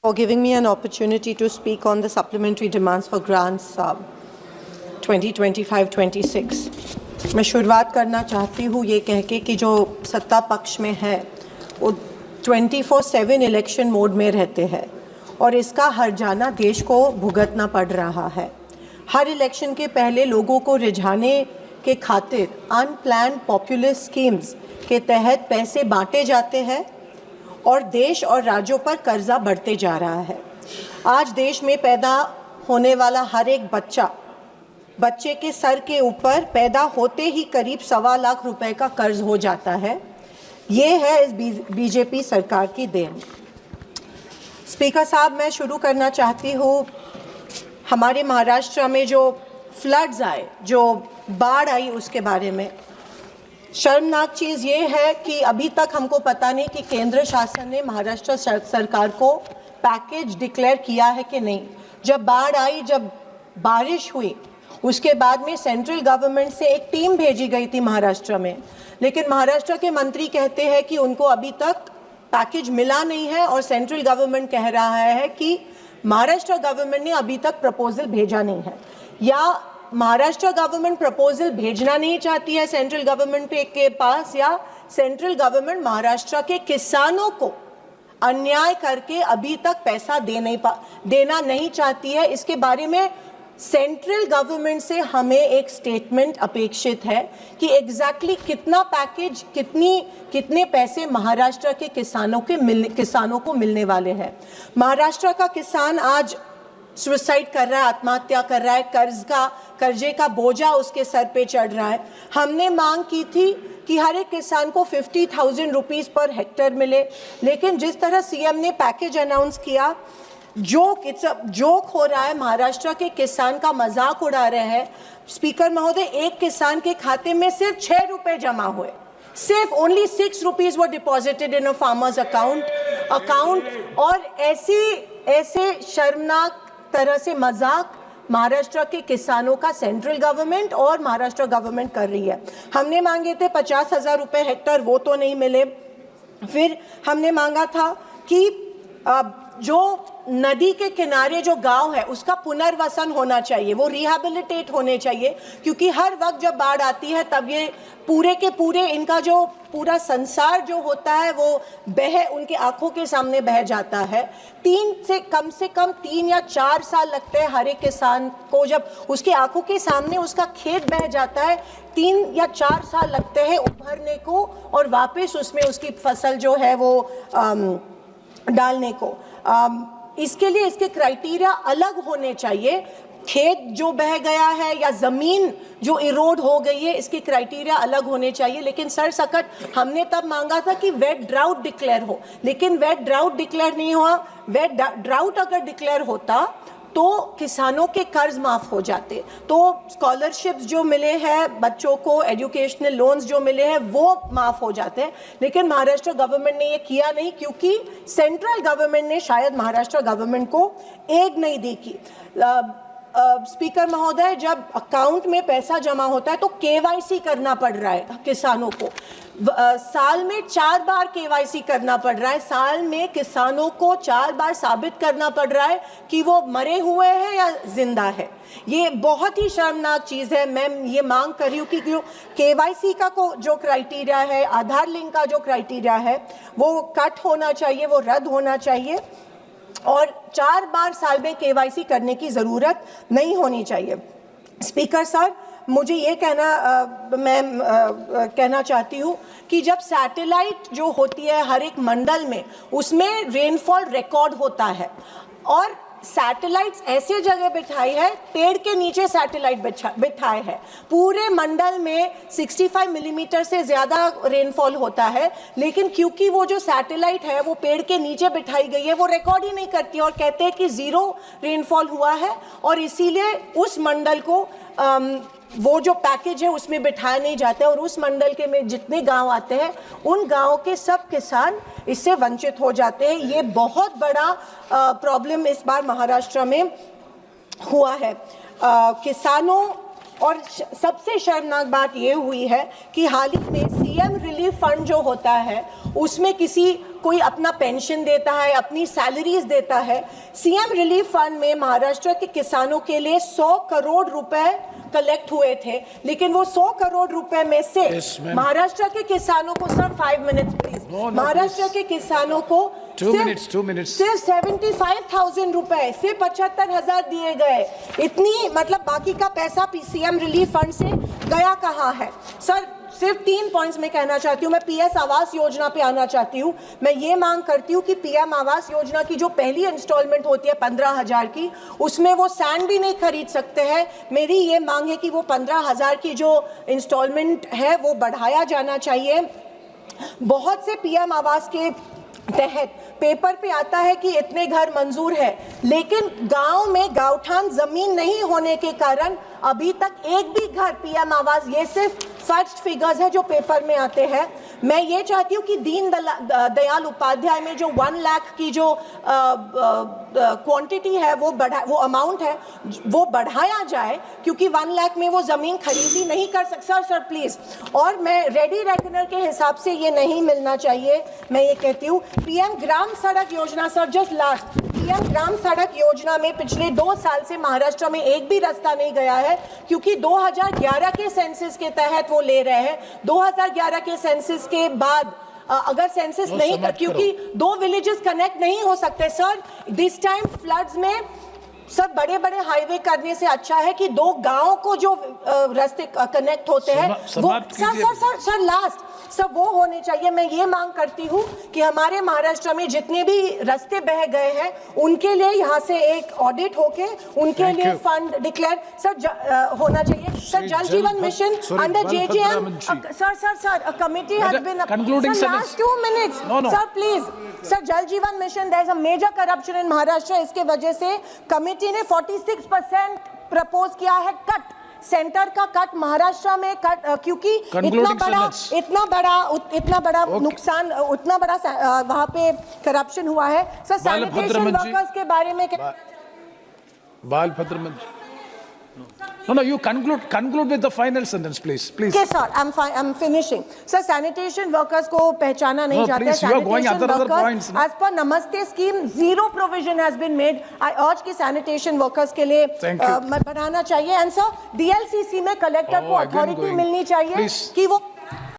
For giving me an opportunity to speak on the supplementary demands for grants 2025-26। मैं शुरुआत करना चाहती हूँ ये कह के कि जो सत्ता पक्ष में है वो 24/7 इलेक्शन मोड में रहते हैं और इसका हर्जाना देश को भुगतना पड़ रहा है। हर इलेक्शन के पहले लोगों को रिझाने के खातिर अनप्लान्ड पॉपुलिस्ट स्कीम्स के तहत पैसे बांटे जाते हैं और देश और राज्यों पर कर्जा बढ़ते जा रहा है। आज देश में पैदा होने वाला हर एक बच्चे के सर के ऊपर पैदा होते ही करीब 1.25 लाख रुपए का कर्ज हो जाता है। ये है इस बीजेपी सरकार की देन। स्पीकर साहब, मैं शुरू करना चाहती हूँ हमारे महाराष्ट्र में जो फ्लड्स आए, जो बाढ़ आई, उसके बारे में। शर्मनाक चीज़ ये है कि अभी तक हमको पता नहीं कि केंद्र शासन ने महाराष्ट्र सरकार को पैकेज डिक्लेयर किया है कि नहीं। जब बाढ़ आई, जब बारिश हुई, उसके बाद में सेंट्रल गवर्नमेंट से एक टीम भेजी गई थी महाराष्ट्र में, लेकिन महाराष्ट्र के मंत्री कहते हैं कि उनको अभी तक पैकेज मिला नहीं है और सेंट्रल गवर्नमेंट कह रहा है कि महाराष्ट्र गवर्नमेंट ने अभी तक प्रपोजल भेजा नहीं है, या महाराष्ट्र गवर्नमेंट प्रपोजल भेजना नहीं चाहती है सेंट्रल गवर्नमेंट के पास, या सेंट्रल गवर्नमेंट महाराष्ट्र के किसानों को अन्याय करके अभी तक पैसा देना नहीं चाहती है। इसके बारे में सेंट्रल गवर्नमेंट से हमें एक स्टेटमेंट अपेक्षित है कि एग्जैक्टली कितना पैकेज, कितने पैसे महाराष्ट्र के किसानों को मिलने वाले हैं। महाराष्ट्र का किसान आज सुसाइड कर रहा है, आत्महत्या कर रहा है, कर्जे का बोझा उसके सर पे चढ़ रहा है। हमने मांग की थी कि हर एक किसान को 50,000 रुपीज़ पर हेक्टेयर मिले, लेकिन जिस तरह सीएम ने पैकेज अनाउंस किया, जोक हो रहा है। महाराष्ट्र के किसान का मजाक उड़ा रहे हैं। स्पीकर महोदय, एक किसान के खाते में सिर्फ 6 रुपए जमा हुए, सिर्फ only 6 rupees were deposited in a farmers account. और ऐसे शर्मनाक तरह से मजाक महाराष्ट्र के किसानों का सेंट्रल गवर्नमेंट और महाराष्ट्र गवर्नमेंट कर रही है। हमने मांगे थे 50,000 रुपए हेक्टेयर, वो तो नहीं मिले। फिर हमने मांगा था कि जो नदी के किनारे जो गांव है उसका पुनर्वसन होना चाहिए, वो रिहैबिलिटेट होने चाहिए, क्योंकि हर वक्त जब बाढ़ आती है तब ये पूरे के पूरे इनका जो पूरा संसार जो होता है वो उनके आंखों के सामने बह जाता है। कम से कम 3 या 4 साल लगते हैं हर एक किसान को, जब उसके आंखों के सामने उसका खेत बह जाता है 3 या 4 साल लगते हैं उभरने को और वापस उसमें उसकी फसल जो है वो डालने को। इसके लिए इसके क्राइटेरिया अलग होने चाहिए। खेत जो बह गया है या ज़मीन जो इरोड हो गई है, इसके क्राइटेरिया अलग होने चाहिए। लेकिन सरसकट हमने तब मांगा था कि वेट ड्राउट डिक्लेयर हो, लेकिन वेट ड्राउट डिक्लेयर नहीं हुआ। वेट ड्राउट अगर डिक्लेयर होता तो किसानों के कर्ज माफ़ हो जाते, तो स्कॉलरशिप्स जो मिले हैं बच्चों को, एजुकेशनल लोन्स जो मिले हैं वो माफ़ हो जाते हैं। लेकिन महाराष्ट्र गवर्नमेंट ने ये किया नहीं, क्योंकि सेंट्रल गवर्नमेंट ने शायद महाराष्ट्र गवर्नमेंट को एड नहीं दी की। स्पीकर महोदय, जब अकाउंट में पैसा जमा होता है तो केवाईसी करना पड़ रहा है किसानों को। साल में 4 बार केवाईसी करना पड़ रहा है। साल में किसानों को 4 बार साबित करना पड़ रहा है कि वो मरे हुए हैं या जिंदा है। ये बहुत ही शर्मनाक चीज़ है। मैं ये मांग कर रही हूँ कि केवाईसी का जो क्राइटेरिया है, आधार लिंक का जो क्राइटेरिया है, वो कट होना चाहिए, वो रद्द होना चाहिए और 4 बार साल में केवाईसी करने की ज़रूरत नहीं होनी चाहिए। स्पीकर सर, मुझे ये कहना चाहती हूँ कि जब सैटेलाइट जो होती है हर एक मंडल में, उसमें रेनफॉल रिकॉर्ड होता है और सैटेलाइट्स ऐसे जगह बिठाई है, पेड़ के नीचे सैटेलाइट बिठाए है। पूरे मंडल में 65 मिलीमीटर से ज़्यादा रेनफॉल होता है, लेकिन क्योंकि वो जो सैटेलाइट है वो पेड़ के नीचे बिठाई गई है, वो रिकॉर्ड ही नहीं करती और कहते हैं कि 0 रेनफॉल हुआ है और इसीलिए उस मंडल को वो जो पैकेज है उसमें बिठाया नहीं जाता है और उस मंडल के में जितने गांव आते हैं उन गांवों के सब किसान इससे वंचित हो जाते हैं। ये बहुत बड़ा प्रॉब्लम इस बार महाराष्ट्र में हुआ है किसानों। और सबसे शर्मनाक बात ये हुई है कि हाल ही में सीएम रिलीफ फंड जो होता है उसमें किसी कोई अपना पेंशन देता है, अपनी सैलरीज देता है। सीएम रिलीफ फंड में महाराष्ट्र के किसानों के लिए 100 करोड़ रुपए कलेक्ट हुए थे, लेकिन वो 100 करोड़ रुपए में से महाराष्ट्र के किसानों को, सर 5 मिनट्स प्लीज, महाराष्ट्र के किसानों को 2 minutes सिर्फ 75,000 रुपए, सिर्फ 75,000 दिए गए। इतनी मतलब बाकी का पैसा सीएम रिलीफ फंड से गया कहाँ है? सर सिर्फ 3 पॉइंट्स में कहना चाहती हूँ। मैं पीएस आवास योजना पे आना चाहती हूँ। मैं ये मांग करती हूँ कि पीएम आवास योजना की जो पहली इंस्टॉलमेंट होती है 15,000 की, उसमें वो सैंड भी नहीं खरीद सकते हैं। मेरी ये मांग है कि वो 15,000 की जो इंस्टॉलमेंट है वो बढ़ाया जाना चाहिए। बहुत से पीएम आवास के तहत पेपर पे आता है कि इतने घर मंजूर है, लेकिन गांव में गांवठान जमीन नहीं होने के कारण अभी तक एक भी घर पीएम आवास, ये सिर्फ फर्स्ट फिगर्स है जो पेपर में आते हैं। मैं ये चाहती हूँ कि दीन दयाल उपाध्याय में जो 1 लाख की जो क्वांटिटी है वो अमाउंट है वो बढ़ाया जाए, क्योंकि 1 लाख में वो जमीन खरीदी नहीं कर सकता। सर प्लीज, और मैं रेडी रेकनर के हिसाब से ये नहीं मिलना चाहिए। मैं ये कहती हूँ पीएम ग्राम सड़क योजना, सर जस्ट लास्ट, पीएम ग्राम सड़क योजना में पिछले 2 साल से महाराष्ट्र में एक भी रास्ता नहीं गया है, क्योंकि 2011 के सेंसस के तहत वो ले रहे हैं। 2011 के सेंसस के बाद अगर सेंसस नहीं कर, क्योंकि 2 विलेजेस कनेक्ट नहीं हो सकते सर। दिस टाइम फ्लड्स में सर बड़े बड़े हाईवे करने से अच्छा है कि 2 गांव को जो रास्ते कनेक्ट होते हैं वो सर लास्ट सब वो होने चाहिए। मैं ये मांग करती हूँ कि हमारे महाराष्ट्र में जितने भी रास्ते बह गए हैं उनके लिए यहाँ से एक ऑडिट होके उनके लिए फंड डिक्लेयर सर होना चाहिए। Sir Jal Jeevan mission under JJM sir committee has been last 2 minutes sir please sir Jal Jeevan mission there is a major corruption in Maharashtra. इसके वजह से कमिटी ने 46% प्रपोज किया है कट, सेंटर का कट महाराष्ट्र में कट, क्योंकि इतना बड़ा नुकसान, उतना बड़ा वहां पे करप्शन हुआ है। सर सैनिटेशन वर्कर्स के बारे में बालभद्र मंत्री, no, you conclude with the final sentence, please. Okay, sir, I'm finishing. Sir, sanitation workers को पहचाना नहीं जाता है। You are going other points. As per Namaste scheme, 0 provision has been made. I urge कि sanitation workers के लिए बढ़ाना चाहिए। And sir, DLCC में कलेक्टर को अथॉरिटी मिलनी चाहिए कि वो